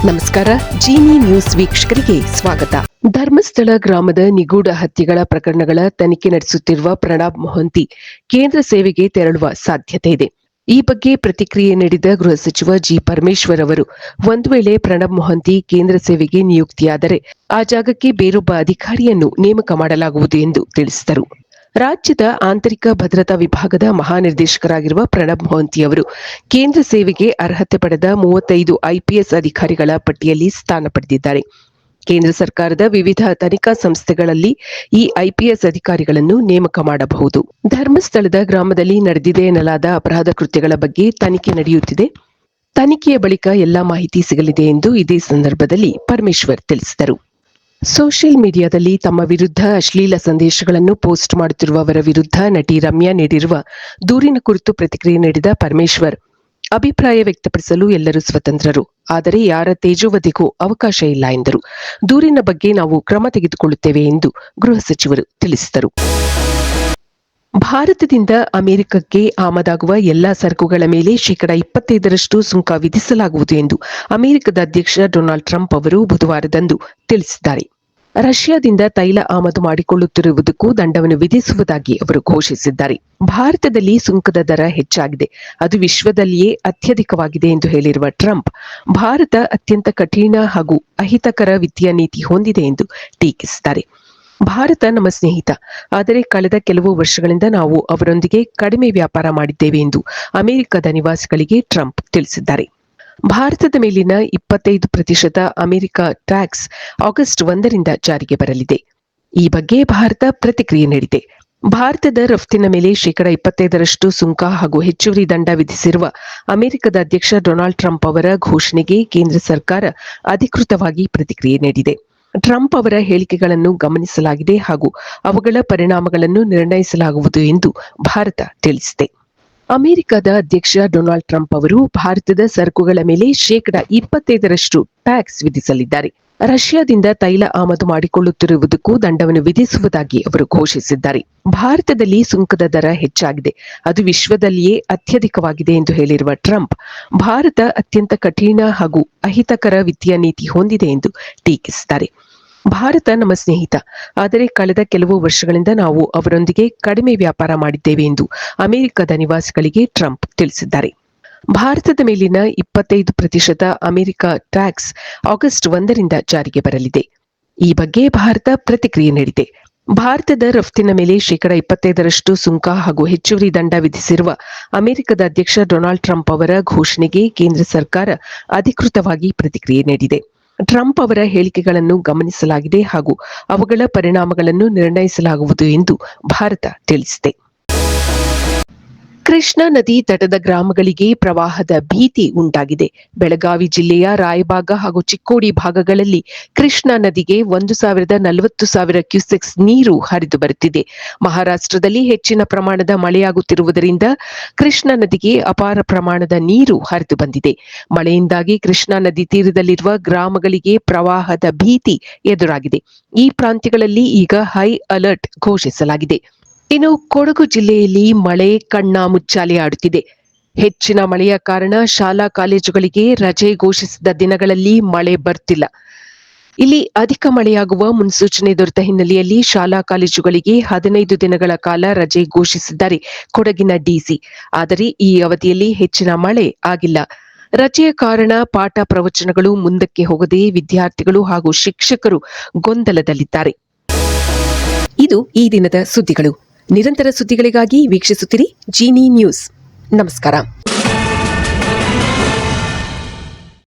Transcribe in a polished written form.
ನಮಸ್ಕಾರ. ಜಿನಿ ನ್ಯೂಸ್ ವೀಕ್ಷಕರಿಗೆ ಸ್ವಾಗತ. ಧರ್ಮಸ್ಥಳ ಗ್ರಾಮದ ನಿಗೂಢ ಹತ್ಯೆಗಳ ಪ್ರಕರಣಗಳ ತನಿಖೆ ನಡೆಸುತ್ತಿರುವ ಪ್ರಣಬ್ ಮೊಹಂತಿ ಕೇಂದ್ರ ಸೇವೆಗೆ ತೆರಳುವ ಸಾಧ್ಯತೆ ಇದೆ. ಈ ಬಗ್ಗೆ ಪ್ರತಿಕ್ರಿಯೆ ನೀಡಿದ ಗೃಹ ಸಚಿವ ಜಿ ಪರಮೇಶ್ವರ್ ಅವರು, ಒಂದು ವೇಳೆ ಪ್ರಣಬ್ ಮೊಹಂತಿ ಕೇಂದ್ರ ಸೇವೆಗೆ ನಿಯುಕ್ತಿಯಾದರೆ ಆ ಜಾಗಕ್ಕೆ ಬೇರೊಬ್ಬ ಅಧಿಕಾರಿಯನ್ನು ನೇಮಕ ಮಾಡಲಾಗುವುದು ಎಂದು ತಿಳಿಸಿದರು. ರಾಜ್ಯದ ಆಂತರಿಕ ಭದ್ರತಾ ವಿಭಾಗದ ಮಹಾನಿರ್ದೇಶಕರಾಗಿರುವ ಪ್ರಣಬ್ ಮೊಹಂತಿ ಅವರು ಕೇಂದ್ರ ಸೇವೆಗೆ ಅರ್ಹತೆ ಪಡೆದ 35 ಐಪಿಎಸ್ ಅಧಿಕಾರಿಗಳ ಪಟ್ಟಿಯಲ್ಲಿ ಸ್ಥಾನ ಪಡೆದಿದ್ದಾರೆ. ಕೇಂದ್ರ ಸರ್ಕಾರದ ವಿವಿಧ ತನಿಖಾ ಸಂಸ್ಥೆಗಳಲ್ಲಿ ಈ ಐಪಿಎಸ್ ಅಧಿಕಾರಿಗಳನ್ನು ನೇಮಕ ಮಾಡಬಹುದು. ಧರ್ಮಸ್ಥಳದ ಗ್ರಾಮದಲ್ಲಿ ನಡೆದಿದೆ ಎನ್ನಲಾದ ಅಪರಾಧ ಕೃತ್ಯಗಳ ಬಗ್ಗೆ ತನಿಖೆ ನಡೆಯುತ್ತಿದೆ. ತನಿಖೆಯ ಬಳಿಕ ಎಲ್ಲಾ ಮಾಹಿತಿ ಸಿಗಲಿದೆ ಎಂದು ಇದೇ ಸಂದರ್ಭದಲ್ಲಿ ಪರಮೇಶ್ವರ್ ತಿಳಿಸಿದರು. ಸೋಷಿಯಲ್ ಮೀಡಿಯಾದಲ್ಲಿ ತಮ್ಮ ವಿರುದ್ಧ ಅಶ್ಲೀಲ ಸಂದೇಶಗಳನ್ನು ಪೋಸ್ಟ್ ಮಾಡುತ್ತಿರುವವರ ವಿರುದ್ಧ ನಟಿ ರಮ್ಯಾ ನೀಡಿರುವ ದೂರಿನ ಕುರಿತು ಪ್ರತಿಕ್ರಿಯೆ ನೀಡಿದ ಪರಮೇಶ್ವರ್, ಅಭಿಪ್ರಾಯ ವ್ಯಕ್ತಪಡಿಸಲು ಎಲ್ಲರೂ ಸ್ವತಂತ್ರರು, ಆದರೆ ಯಾರ ತೇಜೋವಧೆಗೂ ಅವಕಾಶ ಇಲ್ಲ ಎಂದರು. ದೂರಿನ ಬಗ್ಗೆ ನಾವು ಕ್ರಮ ತೆಗೆದುಕೊಳ್ಳುತ್ತೇವೆ ಎಂದು ಗೃಹ ಸಚಿವರು ತಿಳಿಸಿದರು. ಭಾರತದಿಂದ ಅಮೆರಿಕಕ್ಕೆ ಆಮದಾಗುವ ಎಲ್ಲಾ ಸರಕುಗಳ ಮೇಲೆ ಶೇಕಡಾ 25% ಸುಂಕ ವಿಧಿಸಲಾಗುವುದು ಎಂದು ಅಮೆರಿಕದ ಅಧ್ಯಕ್ಷ ಡೊನಾಲ್ಡ್ ಟ್ರಂಪ್ ಅವರು ಬುಧವಾರದಂದು ತಿಳಿಸಿದ್ದಾರೆ. ರಷ್ಯಾದಿಂದ ತೈಲ ಆಮದು ಮಾಡಿಕೊಳ್ಳುತ್ತಿರುವುದಕ್ಕೂ ದಂಡವನ್ನು ವಿಧಿಸುವುದಾಗಿ ಅವರು ಘೋಷಿಸಿದ್ದಾರೆ. ಭಾರತದಲ್ಲಿ ಸುಂಕದ ದರ ಹೆಚ್ಚಾಗಿದೆ, ಅದು ವಿಶ್ವದಲ್ಲಿಯೇ ಅತ್ಯಧಿಕವಾಗಿದೆ ಎಂದು ಹೇಳಿರುವ ಟ್ರಂಪ್, ಭಾರತ ಅತ್ಯಂತ ಕಠಿಣ ಹಾಗೂ ಅಹಿತಕರ ವಿತ್ತೀಯ ನೀತಿ ಹೊಂದಿದೆ ಎಂದು ಟೀಕಿಸಿದ್ದಾರೆ. ಭಾರತ ನಮ್ಮ ಸ್ನೇಹಿತ, ಆದರೆ ಕಳೆದ ಕೆಲವು ವರ್ಷಗಳಿಂದ ನಾವು ಅವರೊಂದಿಗೆ ಕಡಿಮೆ ವ್ಯಾಪಾರ ಮಾಡಿದ್ದೇವೆ ಎಂದು ಅಮೆರಿಕದ ನಿವಾಸಿಗಳಿಗೆ ಟ್ರಂಪ್ ತಿಳಿಸಿದ್ದಾರೆ. ಭಾರತದ ಮೇಲಿನ 25% ಅಮೆರಿಕ ಟ್ಯಾಕ್ಸ್ ಆಗಸ್ಟ್ 1ರಿಂದ ಜಾರಿಗೆ ಬರಲಿದೆ. ಈ ಬಗ್ಗೆ ಭಾರತ ಪ್ರತಿಕ್ರಿಯೆ ನೀಡಿದೆ. ಭಾರತದ ರಫ್ತಿನ ಮೇಲೆ ಶೇಕಡಾ 25% ಸುಂಕ ಹಾಗೂ ಹೆಚ್ಚುವರಿ ದಂಡ ವಿಧಿಸಿರುವ ಅಮೆರಿಕದ ಅಧ್ಯಕ್ಷ ಡೊನಾಲ್ಡ್ ಟ್ರಂಪ್ ಅವರ ಘೋಷಣೆಗೆ ಕೇಂದ್ರ ಸರ್ಕಾರ ಅಧಿಕೃತವಾಗಿ ಪ್ರತಿಕ್ರಿಯೆ ನೀಡಿದೆ. ಟ್ರಂಪ್ ಅವರ ಹೇಳಿಕೆಗಳನ್ನು ಗಮನಿಸಲಾಗಿದೆ ಹಾಗೂ ಅವುಗಳ ಪರಿಣಾಮಗಳನ್ನು ನಿರ್ಣಯಿಸಲಾಗುವುದು ಎಂದು ಭಾರತ ತಿಳಿಸಿದೆ. ಅಮೆರಿಕದ ಅಧ್ಯಕ್ಷ ಡೊನಾಲ್ಡ್ ಟ್ರಂಪ್ ಅವರು ಭಾರತದ ಸರಕುಗಳ ಮೇಲೆ ಶೇಕಡಾ 25% ಟ್ಯಾಕ್ಸ್ ವಿಧಿಸಲಿದ್ದಾರೆ. ರಷ್ಯಾದಿಂದ ತೈಲ ಆಮದು ಮಾಡಿಕೊಳ್ಳುತ್ತಿರುವುದಕ್ಕೂ ದಂಡವನ್ನು ವಿಧಿಸುವುದಾಗಿ ಅವರು ಘೋಷಿಸಿದ್ದಾರೆ. ಭಾರತದಲ್ಲಿ ಸುಂಕದ ದರ ಹೆಚ್ಚಾಗಿದೆ, ಅದು ವಿಶ್ವದಲ್ಲಿಯೇ ಅತ್ಯಧಿಕವಾಗಿದೆ ಎಂದು ಹೇಳಿರುವ ಟ್ರಂಪ್, ಭಾರತ ಅತ್ಯಂತ ಕಠಿಣ ಹಾಗೂ ಅಹಿತಕರ ವಿತ್ತೀಯ ನೀತಿ ಹೊಂದಿದೆ ಎಂದು ಟೀಕಿಸಿದ್ದಾರೆ. ಭಾರತ ನಮ್ಮ ಸ್ನೇಹಿತ, ಆದರೆ ಕಳೆದ ಕೆಲವು ವರ್ಷಗಳಿಂದ ನಾವು ಅವರೊಂದಿಗೆ ಕಡಿಮೆ ವ್ಯಾಪಾರ ಮಾಡಿದ್ದೇವೆ ಎಂದು ಅಮೆರಿಕದ ನಿವಾಸಿಗಳಿಗೆ ಟ್ರಂಪ್ ತಿಳಿಸಿದ್ದಾರೆ. ಭಾರತದ ಮೇಲಿನ 25% ಅಮೆರಿಕ ಟ್ಯಾಕ್ಸ್ ಆಗಸ್ಟ್ 1ರಿಂದ ಜಾರಿಗೆ ಬರಲಿದೆ. ಈ ಬಗ್ಗೆ ಭಾರತ ಪ್ರತಿಕ್ರಿಯೆ ನೀಡಿದೆ. ಭಾರತದ ರಫ್ತಿನ ಮೇಲೆ ಶೇಕಡಾ 25% ಸುಂಕ ಹಾಗೂ ಹೆಚ್ಚುವರಿ ದಂಡ ವಿಧಿಸಿರುವ ಅಮೆರಿಕದ ಅಧ್ಯಕ್ಷ ಡೊನಾಲ್ಡ್ ಟ್ರಂಪ್ ಅವರ ಘೋಷಣೆಗೆ ಕೇಂದ್ರ ಸರ್ಕಾರ ಅಧಿಕೃತವಾಗಿ ಪ್ರತಿಕ್ರಿಯೆ ನೀಡಿದೆ. ಟ್ರಂಪ್ ಅವರ ಹೇಳಿಕೆಗಳನ್ನು ಗಮನಿಸಲಾಗಿದೆ ಹಾಗೂ ಅವುಗಳ ಪರಿಣಾಮಗಳನ್ನು ನಿರ್ಣಯಿಸಲಾಗುವುದು ಎಂದು ಭಾರತ ತಿಳಿಸಿದೆ. ಕೃಷ್ಣಾ ನದಿ ತಟದ ಗ್ರಾಮಗಳಿಗೆ ಪ್ರವಾಹದ ಭೀತಿ ಉಂಟಾಗಿದೆ. ಬೆಳಗಾವಿ ಜಿಲ್ಲೆಯ ರಾಯಬಾಗ ಹಾಗೂ ಚಿಕ್ಕೋಡಿ ಭಾಗಗಳಲ್ಲಿ ಕೃಷ್ಣಾ ನದಿಗೆ 1,40,000 ಕ್ಯೂಸೆಕ್ಸ್ ನೀರು ಹರಿದು ಬರುತ್ತಿದೆ. ಮಹಾರಾಷ್ಟ್ರದಲ್ಲಿ ಹೆಚ್ಚಿನ ಪ್ರಮಾಣದ ಮಳೆಯಾಗುತ್ತಿರುವುದರಿಂದ ಕೃಷ್ಣಾ ನದಿಗೆ ಅಪಾರ ಪ್ರಮಾಣದ ನೀರು ಹರಿದು ಬಂದಿದೆ. ಮಳೆಯಿಂದಾಗಿ ಕೃಷ್ಣಾ ನದಿ ತೀರದಲ್ಲಿರುವ ಗ್ರಾಮಗಳಿಗೆ ಪ್ರವಾಹದ ಭೀತಿ ಎದುರಾಗಿದೆ. ಈ ಪ್ರಾಂತ್ಯಗಳಲ್ಲಿ ಈಗ ಹೈ ಅಲರ್ಟ್ ಘೋಷಿಸಲಾಗಿದೆ. ಇನ್ನು ಕೊಡಗು ಜಿಲ್ಲೆಯಲ್ಲಿ ಮಳೆ ಕಣ್ಣಾ ಮುಚ್ಚಾಲೆ ಆಡುತ್ತಿದೆ. ಹೆಚ್ಚಿನ ಮಳೆಯ ಕಾರಣ ಶಾಲಾ ಕಾಲೇಜುಗಳಿಗೆ ರಜೆ ಘೋಷಿಸಿದ ದಿನಗಳಲ್ಲಿ ಮಳೆ ಬರ್ತಿಲ್ಲ. ಇಲ್ಲಿ ಅಧಿಕ ಮಳೆಯಾಗುವ ಮುನ್ಸೂಚನೆ ದೊರೆತ ಹಿನ್ನೆಲೆಯಲ್ಲಿ ಶಾಲಾ ಕಾಲೇಜುಗಳಿಗೆ 15 ದಿನಗಳ ಕಾಲ ರಜೆ ಘೋಷಿಸಿದ್ದಾರೆ ಕೊಡಗಿನ ಡಿಸಿ. ಆದರೆ ಈ ಅವಧಿಯಲ್ಲಿ ಹೆಚ್ಚಿನ ಮಳೆ ಆಗಿಲ್ಲ. ರಜೆಯ ಕಾರಣ ಪಾಠ ಪ್ರವಚನಗಳು ಮುಂದಕ್ಕೆ ಹೋಗದೆ ವಿದ್ಯಾರ್ಥಿಗಳು ಹಾಗೂ ಶಿಕ್ಷಕರು ಗೊಂದಲದಲ್ಲಿದ್ದಾರೆ. ಇದು ಈ ದಿನದ ಸುದ್ದಿಗಳು. ನಿರಂತರ ಸುದ್ದಿಗಳಿಗಾಗಿ ವೀಕ್ಷಿಸುತ್ತಿರಿ ಜಿನಿ ನ್ಯೂಸ್. ನಮಸ್ಕಾರ.